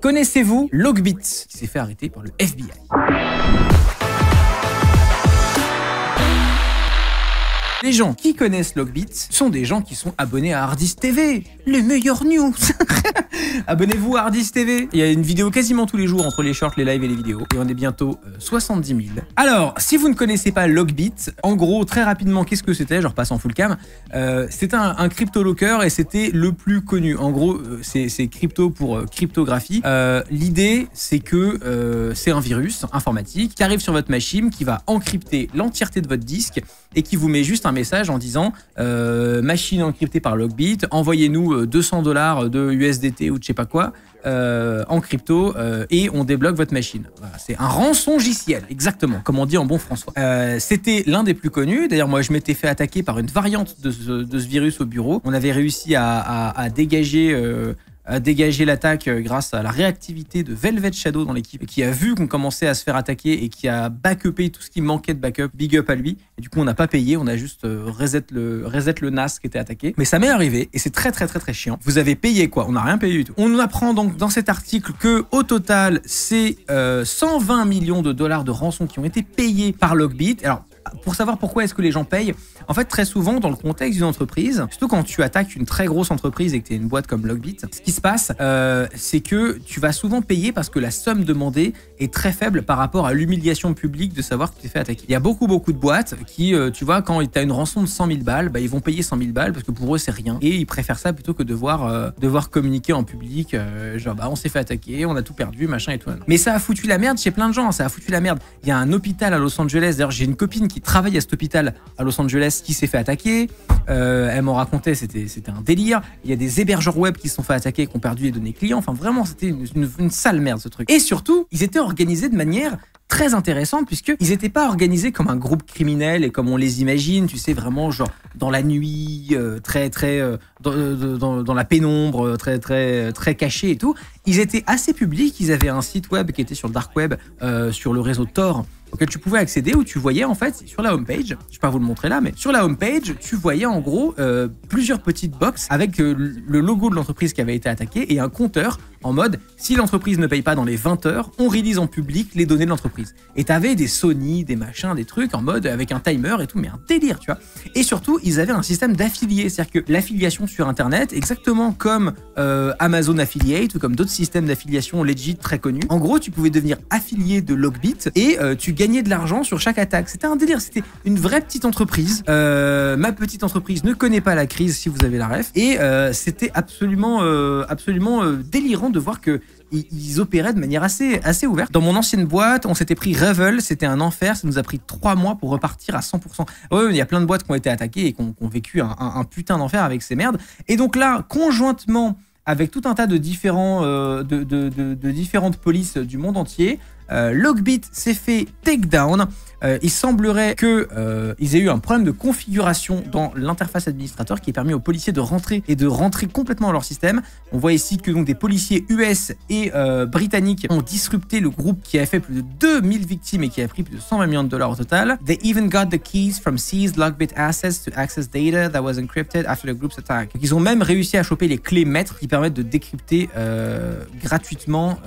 Connaissez-vous Logbit, qui s'est fait arrêter par le FBI? Les gens qui connaissent Logbit sont des gens qui sont abonnés à Hardis TV, les meilleures news. Abonnez-vous à Hardis TV. Il y a une vidéo quasiment tous les jours entre les shorts, les lives et les vidéos. Et on est bientôt 70 000. Alors, si vous ne connaissez pas Logbit, en gros, très rapidement, qu'est-ce que c'était? Je repasse en full cam. C'était un crypto locker et c'était le plus connu. En gros, c'est crypto pour cryptographie. L'idée, c'est que c'est un virus informatique qui arrive sur votre machine, qui va encrypter l'entièreté de votre disque et qui vous met juste un message en disant machine encryptée par Logbit, envoyez-nous $200 de USDT ou de je sais pas quoi en crypto et on débloque votre machine. Voilà, c'est un rançongiciel, exactement, comme on dit en bon François. C'était l'un des plus connus. D'ailleurs, moi, je m'étais fait attaquer par une variante de ce virus au bureau. On avait réussi à dégager l'attaque grâce à la réactivité de Velvet Shadow dans l'équipe, qui a vu qu'on commençait à se faire attaquer et qui a backupé tout ce qui manquait de backup. Big up à lui. Et du coup, on n'a pas payé, on a juste reset le NAS qui était attaqué. Mais ça m'est arrivé et c'est très chiant. Vous avez payé quoi? On n'a rien payé du tout. On apprend donc dans cet article que au total, c'est 120 millions de dollars de rançon qui ont été payés par Logbit. Alors, pour savoir pourquoi est-ce que les gens payent, en fait, très souvent, dans le contexte d'une entreprise, surtout quand tu attaques une très grosse entreprise et que tu es une boîte comme Logbit, ce qui se passe, c'est que tu vas souvent payer parce que la somme demandée est très faible par rapport à l'humiliation publique de savoir que tu t'es fait attaquer. Il y a beaucoup de boîtes qui, tu vois, quand tu as une rançon de 100 000 balles, bah, ils vont payer 100 000 balles parce que pour eux, c'est rien. Et ils préfèrent ça plutôt que devoir communiquer en public, genre, bah, on s'est fait attaquer, on a tout perdu, machin et tout. Mais ça a foutu la merde chez plein de gens, ça a foutu la merde. Il y a un hôpital à Los Angeles, d'ailleurs, j'ai une copine qui travaille à cet hôpital à Los Angeles qui s'est fait attaquer. Elle m'en racontait, c'était un délire. Il y a des hébergeurs web qui se sont fait attaquer et qui ont perdu les données clients. Enfin, vraiment, c'était une sale merde, ce truc. Et surtout, ils étaient organisés de manière très intéressante puisqu'ils n'étaient pas organisés comme un groupe criminel et comme on les imagine, tu sais, vraiment genre dans la nuit, dans la pénombre, très caché et tout. Ils étaient assez publics, ils avaient un site web qui était sur le dark web, sur le réseau Tor, auquel tu pouvais accéder, où tu voyais en fait sur la homepage, je vais pas vous le montrer là, mais sur la homepage, tu voyais en gros plusieurs petites boxes avec le logo de l'entreprise qui avait été attaquée et un compteur en mode si l'entreprise ne paye pas dans les 20 heures, on release en public les données de l'entreprise. Et t'avais des Sony, des machins, des trucs en mode avec un timer et tout, mais un délire, tu vois. Et surtout, ils avaient un système d'affiliés, c'est-à-dire que l'affiliation sur Internet, exactement comme Amazon Affiliate ou comme d'autres systèmes d'affiliation legit très connus, en gros, tu pouvais devenir affilié de Logbit et tu gagnais de l'argent sur chaque attaque. C'était un délire, c'était une vraie petite entreprise. Ma petite entreprise ne connaît pas la crise, si vous avez la ref, et c'était absolument délirant de voir que ils opéraient de manière assez ouverte. Dans mon ancienne boîte, on s'était pris Revel, c'était un enfer, ça nous a pris 3 mois pour repartir à 100%. Ouais, il y a plein de boîtes qui ont été attaquées et qui ont vécu un putain d'enfer avec ces merdes. Et donc là, conjointement avec tout un tas de différentes polices du monde entier, Logbit s'est fait take down. Il semblerait qu'ils aient eu un problème de configuration dans l'interface administrateur qui a permis aux policiers de rentrer complètement dans leur système. On voit ici que donc des policiers US et britanniques ont disrupté le groupe qui a fait plus de 2000 victimes et qui a pris plus de 120 millions de dollars au total. They even got the keys from seized Logbit assets to access data that was encrypted after the group's attack. Donc, ils ont même réussi à choper les clés maîtres qui permettent de décrypter gratuitement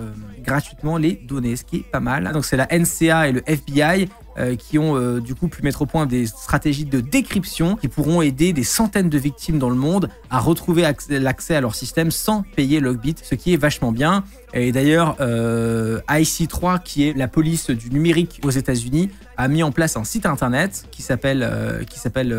les données, ce qui est pas mal. Donc c'est la NCA et le FBI qui ont du coup pu mettre au point des stratégies de décryption qui pourront aider des centaines de victimes dans le monde à retrouver l'accès à leur système sans payer Logbit, ce qui est vachement bien. Et d'ailleurs, IC3, qui est la police du numérique aux États-Unis, a mis en place un site internet qui s'appelle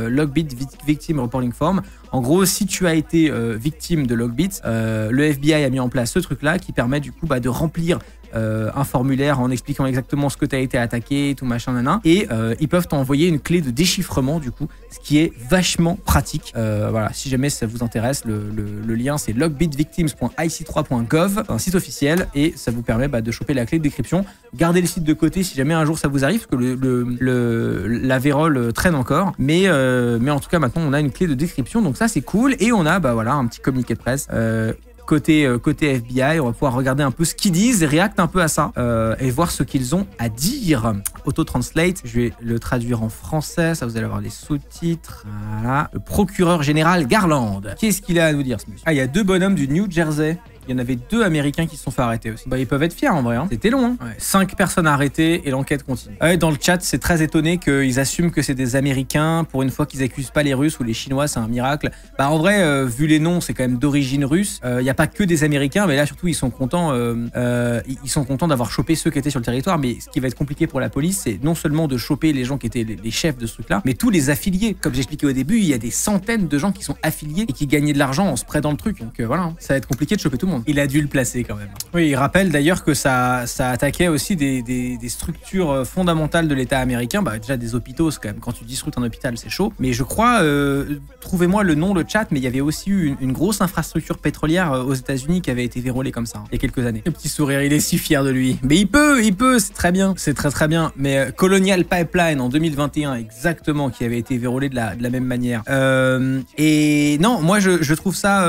Logbit Victim Reporting Form. En gros, si tu as été victime de Logbit, le FBI a mis en place ce truc-là qui permet du coup de remplir un formulaire en expliquant exactement ce que tu as été attaqué, tout machin, nanan. Et ils peuvent t'envoyer une clé de déchiffrement, du coup, ce qui est vachement pratique. Voilà, si jamais ça vous intéresse, le lien c'est logbitvictims.ic3.gov, un site officiel, et ça vous permet de choper la clé de décryption. Gardez le site de côté si jamais un jour ça vous arrive, parce que la vérole traîne encore. Mais en tout cas, maintenant, on a une clé de décryption, donc ça c'est cool. Et on a voilà, un petit communiqué de presse. Côté FBI, on va pouvoir regarder un peu ce qu'ils disent et réacter un peu à ça et voir ce qu'ils ont à dire. Auto-translate, je vais le traduire en français, ça vous allez avoir les sous-titres. Voilà. Le procureur général Garland. Qu'est-ce qu'il a à nous dire, ce monsieur? Ah, il y a deux bonhommes du New Jersey il y en avait 2 Américains qui se sont fait arrêter aussi. Bah, ils peuvent être fiers en vrai, hein. C'était long, hein. Ouais. 5 personnes arrêtées et l'enquête continue. Ouais, dans le chat, c'est très étonné qu'ils assument que c'est des Américains. Pour une fois qu'ils accusent pas les Russes ou les Chinois, c'est un miracle. Bah, en vrai, vu les noms, c'est quand même d'origine russe. Il n'y a pas que des Américains, mais là, surtout, ils sont contents d'avoir chopé ceux qui étaient sur le territoire. Mais ce qui va être compliqué pour la police, c'est non seulement de choper les gens qui étaient les chefs de ce truc-là, mais tous les affiliés. Comme j'expliquais au début, il y a des centaines de gens qui sont affiliés et qui gagnaient de l'argent en se prêtant le truc. Donc voilà, ça va être compliqué de choper tout le monde. Il a dû le placer quand même. Oui, il rappelle d'ailleurs que ça attaquait aussi des structures fondamentales de l'État américain. Bah, déjà des hôpitaux, c'est quand même, quand tu disruptes un hôpital, c'est chaud. Mais je crois, trouvez-moi le nom, le chat, mais il y avait aussi eu une grosse infrastructure pétrolière aux États-Unis qui avait été verrouillée comme ça, hein, il y a quelques années. Le petit sourire, il est si fier de lui. Mais il peut, c'est très bien. C'est très bien. Mais Colonial Pipeline en 2021, exactement, qui avait été verrouillé de la même manière. Et non, moi je trouve ça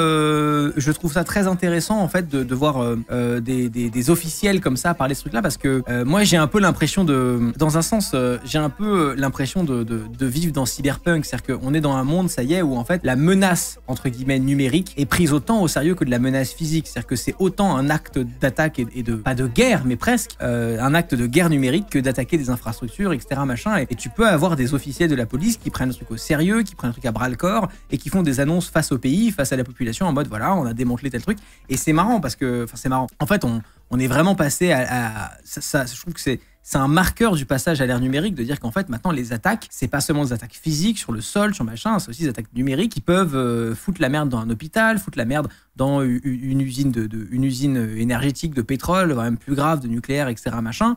très intéressant en fait de voir des officiels comme ça parler de ce truc-là, parce que moi j'ai un peu l'impression dans un sens, j'ai un peu l'impression de vivre dans Cyberpunk, c'est-à-dire qu'on est dans un monde, ça y est, où en fait la menace entre guillemets numérique est prise autant au sérieux que de la menace physique, c'est-à-dire que c'est autant un acte d'attaque et de pas de guerre, mais presque un acte de guerre numérique que d'attaquer des infrastructures, etc. machin. Et tu peux avoir des officiels de la police qui prennent le truc au sérieux, qui prennent le truc à bras le corps et qui font des annonces face au pays, face à la population en mode voilà, on a démantelé tel truc. Et c'est marrant parce que, enfin c'est marrant. En fait, on est vraiment passé à ça, je trouve que c'est un marqueur du passage à l'ère numérique de dire qu'en fait maintenant les attaques, c'est pas seulement des attaques physiques sur le sol, sur machin, c'est aussi des attaques numériques qui peuvent foutre la merde dans un hôpital, foutre la merde dans une usine énergétique de pétrole, même plus grave, de nucléaire, etc. machin.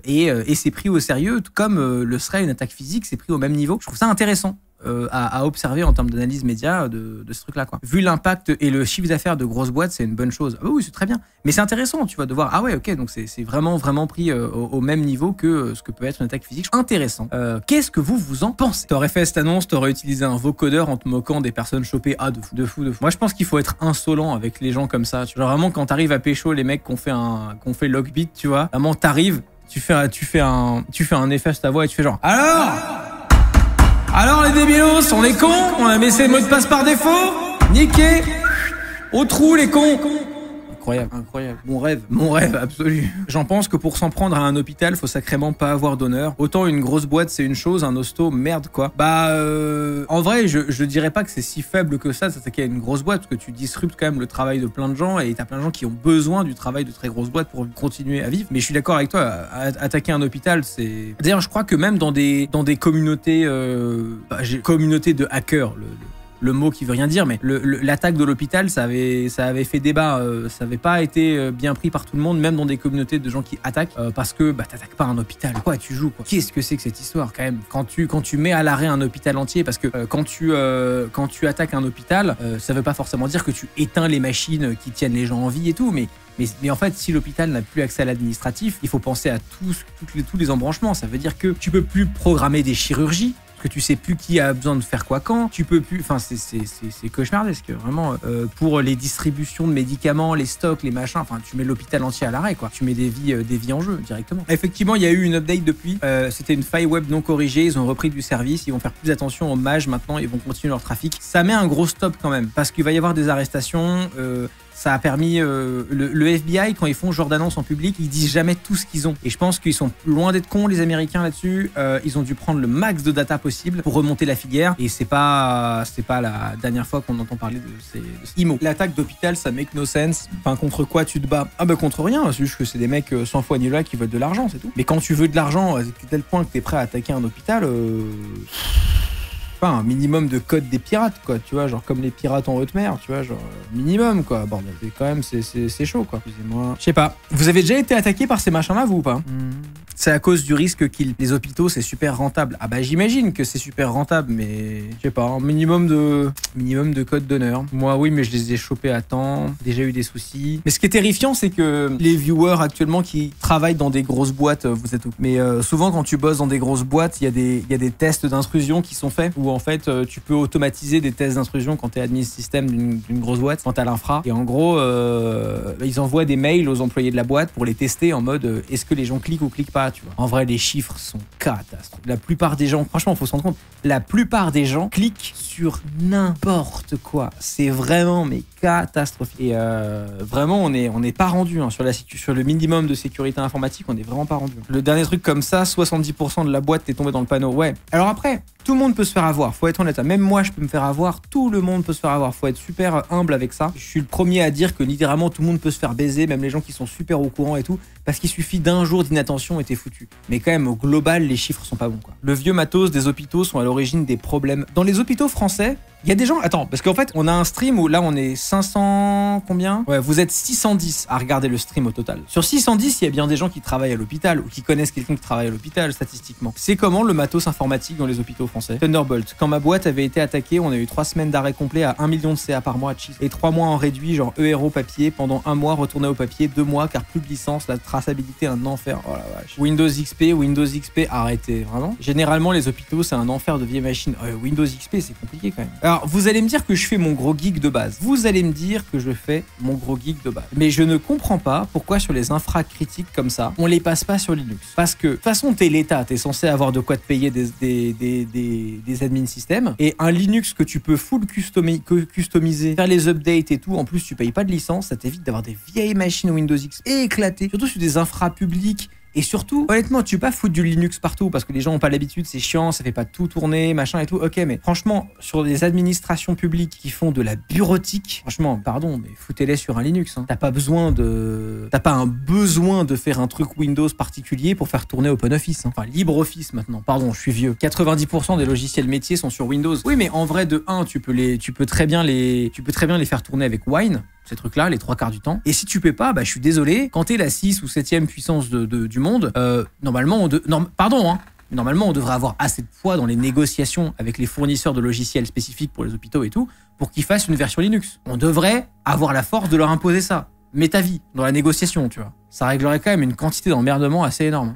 Et c'est pris au sérieux, tout comme le serait une attaque physique, c'est pris au même niveau. Je trouve ça intéressant. À observer en termes d'analyse média de ce truc-là, quoi. Vu l'impact et le chiffre d'affaires de grosses boîtes, c'est une bonne chose. Ah oui, c'est très bien. Mais c'est intéressant, tu vois, de voir, ah ouais, ok, donc c'est vraiment pris au même niveau que ce que peut être une attaque physique. Intéressant. Qu'est-ce que vous en pensez? T'aurais fait cette annonce, t'aurais utilisé un vocodeur en te moquant des personnes chopées. Ah, de fou. Moi, je pense qu'il faut être insolent avec les gens comme ça. Tu vois, vraiment, quand t'arrives à pécho les mecs qu'on fait Lockbit, tu vois, vraiment, t'arrives, tu fais un effet sur ta voix et tu fais genre, alors les débilos, on est cons, on a mis ces mots de passe par défaut, niqué, au trou les cons. Incroyable. Mon rêve absolu. J'en pense que pour s'en prendre à un hôpital, faut sacrément pas avoir d'honneur. Autant une grosse boîte c'est une chose, un hosto, merde quoi. En vrai, je dirais pas que c'est si faible que ça s'attaquer à une grosse boîte, parce que tu disruptes quand même le travail de plein de gens et t'as plein de gens qui ont besoin du travail de très grosses boîtes pour continuer à vivre. Mais je suis d'accord avec toi, attaquer un hôpital, c'est... D'ailleurs, je crois que même dans des communautés, communautés de hackers, le mot qui veut rien dire, mais l'attaque de l'hôpital, ça avait fait débat. Ça avait pas été bien pris par tout le monde, même dans des communautés de gens qui attaquent, parce que t'attaques pas un hôpital. Quoi, tu joues quoi. Qu'est-ce que c'est que cette histoire quand même? Quand tu mets à l'arrêt un hôpital entier, parce que quand tu attaques un hôpital, ça veut pas forcément dire que tu éteins les machines qui tiennent les gens en vie et tout, mais en fait, si l'hôpital n'a plus accès à l'administratif, il faut penser à tous les embranchements. Ça veut dire que tu peux plus programmer des chirurgies, que tu sais plus qui a besoin de faire quoi quand, tu peux plus, enfin c'est cauchemardesque vraiment, pour les distributions de médicaments, les stocks, les machins, enfin tu mets l'hôpital entier à l'arrêt quoi, tu mets des vies en jeu directement. Effectivement, il y a eu une update depuis, c'était une faille web non corrigée, ils ont repris du service, ils vont faire plus attention aux mages maintenant, ils vont continuer leur trafic. Ça met un gros stop quand même, parce qu'il va y avoir des arrestations. Ça a permis, le FBI, quand ils font ce genre d'annonce en public, ils disent jamais tout ce qu'ils ont. Et je pense qu'ils sont loin d'être cons, les Américains, là-dessus. Ils ont dû prendre le max de data possible pour remonter la filière. Et c'est pas la dernière fois qu'on entend parler de ces IMO. L'attaque d'hôpital, ça make no sense. Enfin, contre quoi tu te bats? Ah bah contre rien, c'est juste que c'est des mecs sans foi ni loi qui veulent de l'argent, c'est tout. Mais quand tu veux de l'argent, à tel point que t'es prêt à attaquer un hôpital... un minimum de code des pirates quoi, tu vois, genre comme les pirates en haute mer, tu vois, genre minimum quoi. Bordel, c'est quand même c'est chaud quoi. Excusez-moi. Je sais pas. Vous avez déjà été attaqué par ces machins là, vous ou pas? C'est à cause du risque qu'ils... Les hôpitaux, c'est super rentable. Ah bah j'imagine que c'est super rentable, mais je sais pas, un minimum de code d'honneur. Moi oui, mais je les ai chopés à temps, déjà eu des soucis. Mais ce qui est terrifiant, c'est que les viewers actuellement qui travaillent dans des grosses boîtes, vous êtes où? Mais souvent quand tu bosses dans des grosses boîtes, il y a des tests d'intrusion qui sont faits, où en fait tu peux automatiser des tests d'intrusion quand t'es admin système d'une grosse boîte, quand t'as l'infra. Et en gros, ils envoient des mails aux employés de la boîte pour les tester en mode est-ce que les gens cliquent ou cliquent pas pas, tu vois. En vrai, les chiffres sont catastrophiques. La plupart des gens, franchement, faut se rendre compte, la plupart des gens cliquent sur n'importe quoi. C'est vraiment, mais catastrophique. Et vraiment, on n'est pas rendu hein, sur le minimum de sécurité informatique, on n'est vraiment pas rendu. Le dernier truc comme ça, 70% de la boîte est tombée dans le panneau. Ouais. Alors après, tout le monde peut se faire avoir, faut être honnête. Même moi, je peux me faire avoir, tout le monde peut se faire avoir. Faut être super humble avec ça. Je suis le premier à dire que littéralement tout le monde peut se faire baiser, même les gens qui sont super au courant et tout, parce qu'il suffit d'un jour d'inattention et t'es foutu. Mais quand même, au global, les chiffres sont pas bons, quoi. Le vieux matos des hôpitaux sont à l'origine des problèmes. Dans les hôpitaux français, il y a des gens... Attends, parce qu'en fait, on a un stream où là, on est 500... Combien? Ouais, vous êtes 610 à regarder le stream au total. Sur 610, il y a bien des gens qui travaillent à l'hôpital ou qui connaissent quelqu'un qui travaille à l'hôpital, statistiquement. C'est comment le matos informatique dans les hôpitaux français? Thunderbolt. Quand ma boîte avait été attaquée, on a eu 3 semaines d'arrêt complet à 1 million de CA par mois à Cheese. Et 3 mois en réduit, genre ERO papier. Pendant 1 mois, retourné au papier. 2 mois, car plus de licence. La traçabilité, un enfer. Oh la vache. Windows XP, arrêtez. Vraiment. Généralement, les hôpitaux, c'est un enfer de vieilles machines. Windows XP, c'est compliqué quand même. Alors, vous allez me dire que je fais mon gros geek de base. Vous allez me dire que je fais mon gros geek de base. Mais je ne comprends pas pourquoi sur les infra critiques comme ça, on les passe pas sur Linux. Parce que, de toute façon, t'es l'État, t'es censé avoir de quoi te payer des admin systèmes. Et un Linux que tu peux full customiser, faire les updates et tout, en plus tu payes pas de licence, ça t'évite d'avoir des vieilles machines Windows XP éclatées, surtout sur des infra publics. Et surtout, honnêtement, tu peux pas foutre du Linux partout parce que les gens ont pas l'habitude, c'est chiant, ça fait pas tout tourner, machin et tout. Ok, mais franchement, sur des administrations publiques qui font de la bureautique, franchement, pardon, mais foutez-les sur un Linux. Hein. T'as pas un besoin de faire un truc Windows particulier pour faire tourner OpenOffice. Hein. Enfin, LibreOffice maintenant. Pardon, je suis vieux. 90% des logiciels métiers sont sur Windows. Oui, mais en vrai, de 1, tu peux très bien les faire tourner avec Wine. Ces trucs-là, les 3 quarts du temps. Et si tu peux pas, bah, je suis désolé, quand t'es la 6 ou 7e puissance du monde, normalement, on devrait avoir assez de poids dans les négociations avec les fournisseurs de logiciels spécifiques pour les hôpitaux et tout, pour qu'ils fassent une version Linux. On devrait avoir la force de leur imposer ça. Mets ta vie dans la négociation, tu vois. Ça réglerait quand même une quantité d'emmerdement assez énorme.